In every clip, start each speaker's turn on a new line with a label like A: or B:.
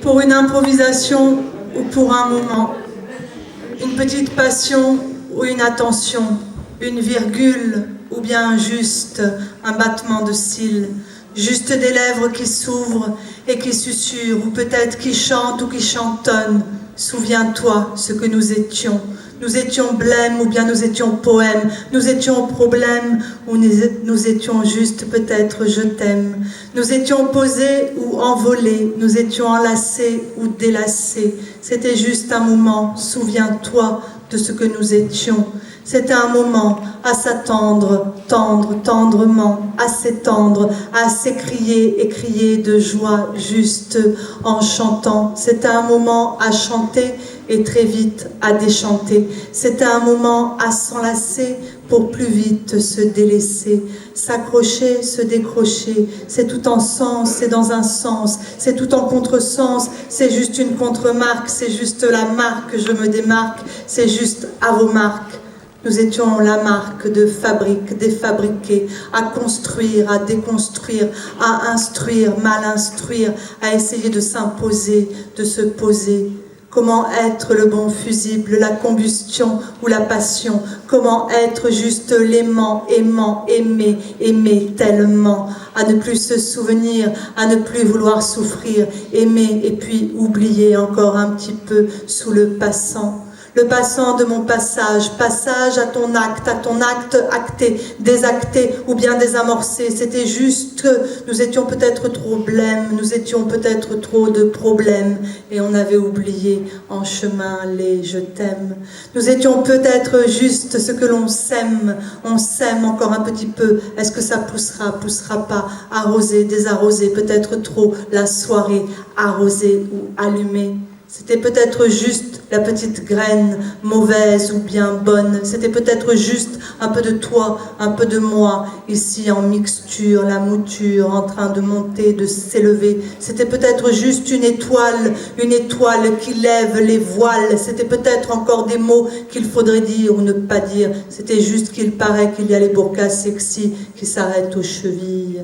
A: pour une improvisation ou pour un moment, une petite passion ou une attention, une virgule ou bien juste un battement de cils, juste des lèvres qui s'ouvrent et qui susurrent, ou peut-être qui chantent ou qui chantonnent. Souviens-toi ce que nous étions. Nous étions blêmes ou bien nous étions poèmes, nous étions problèmes ou nous étions juste peut-être je t'aime. Nous étions posés ou envolés, nous étions enlacés ou délacés. C'était juste un moment, souviens-toi de ce que nous étions. C'était un moment à s'attendre, tendre, tendrement, à s'étendre, à s'écrier et crier de joie juste en chantant. C'était un moment à chanter et très vite à déchanter. C'était un moment à s'enlacer pour plus vite se délaisser. S'accrocher, se décrocher, c'est tout en sens, c'est dans un sens, c'est tout en contresens, c'est juste une contre-marque, c'est juste la marque, je me démarque, c'est juste à vos marques. Nous étions la marque de fabrique, défabriquée, à construire, à déconstruire, à instruire, mal instruire, à essayer de s'imposer, de se poser. Comment être le bon fusible, la combustion ou la passion? Comment être juste l'aimant, aimant, aimer, aimer tellement? À ne plus se souvenir, à ne plus vouloir souffrir, aimer et puis oublier encore un petit peu sous le passant. Le passant de mon passage, passage à ton acte acté, désacté ou bien désamorcé. C'était juste que nous étions peut-être trop blêmes, nous étions peut-être trop de problèmes et on avait oublié en chemin les je t'aime. Nous étions peut-être juste ce que l'on sème, on sème encore un petit peu. Est-ce que ça poussera, poussera pas, arroser, désarroser, peut-être trop la soirée, arroser ou allumer. C'était peut-être juste la petite graine, mauvaise ou bien bonne. C'était peut-être juste un peu de toi, un peu de moi, ici en mixture, la mouture en train de monter, de s'élever. C'était peut-être juste une étoile qui lève les voiles. C'était peut-être encore des mots qu'il faudrait dire ou ne pas dire. C'était juste qu'il paraît qu'il y a les burkas sexy qui s'arrêtent aux chevilles.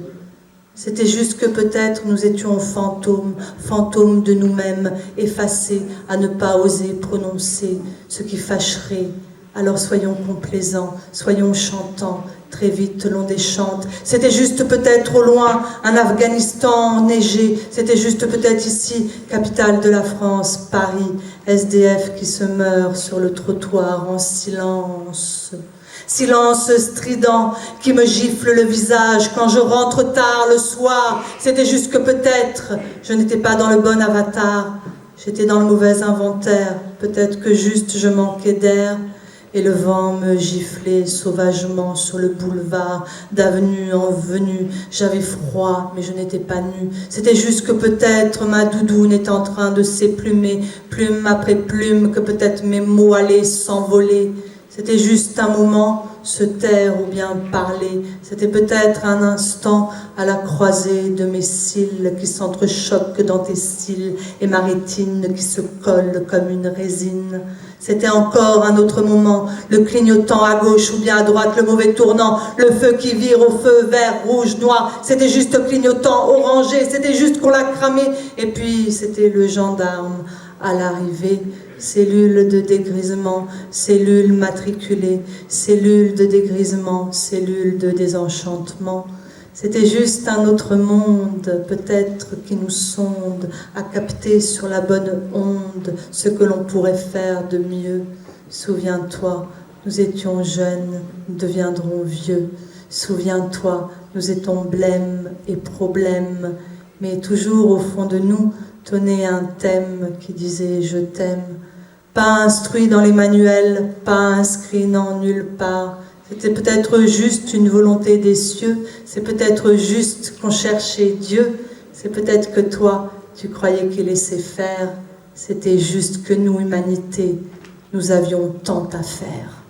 A: C'était juste que peut-être nous étions fantômes, fantômes de nous-mêmes, effacés à ne pas oser prononcer ce qui fâcherait. Alors soyons complaisants, soyons chantants, très vite l'on déchante. C'était juste peut-être au loin un Afghanistan enneigé, c'était juste peut-être ici, capitale de la France, Paris, SDF qui se meurt sur le trottoir en silence. Silence strident qui me gifle le visage quand je rentre tard le soir. C'était juste que peut-être je n'étais pas dans le bon avatar. J'étais dans le mauvais inventaire. Peut-être que juste je manquais d'air. Et le vent me giflait sauvagement sur le boulevard, d'avenue en venue. J'avais froid, mais je n'étais pas nue. C'était juste que peut-être ma doudoune était en train de s'éplumer, plume après plume, que peut-être mes mots allaient s'envoler. C'était juste un moment, se taire ou bien parler. C'était peut-être un instant à la croisée de mes cils qui s'entrechoquent dans tes cils et ma rétine qui se colle comme une résine. C'était encore un autre moment, le clignotant à gauche ou bien à droite, le mauvais tournant, le feu qui vire au feu vert, rouge, noir. C'était juste clignotant, orangé, c'était juste qu'on l'a cramé. Et puis c'était le gendarme à l'arrivée. Cellule de dégrisement, cellule matriculée, cellule de dégrisement, cellule de désenchantement. C'était juste un autre monde, peut-être qui nous sonde, à capter sur la bonne onde ce que l'on pourrait faire de mieux. Souviens-toi, nous étions jeunes, nous deviendrons vieux. Souviens-toi, nous étions blêmes et problèmes, mais toujours au fond de nous tenait un thème qui disait « je t'aime ». Pas instruit dans les manuels, pas inscrit non nulle part. C'était peut-être juste une volonté des cieux, c'est peut-être juste qu'on cherchait Dieu, c'est peut-être que toi, tu croyais qu'il laissait faire. C'était juste que nous, humanité, nous avions tant à faire.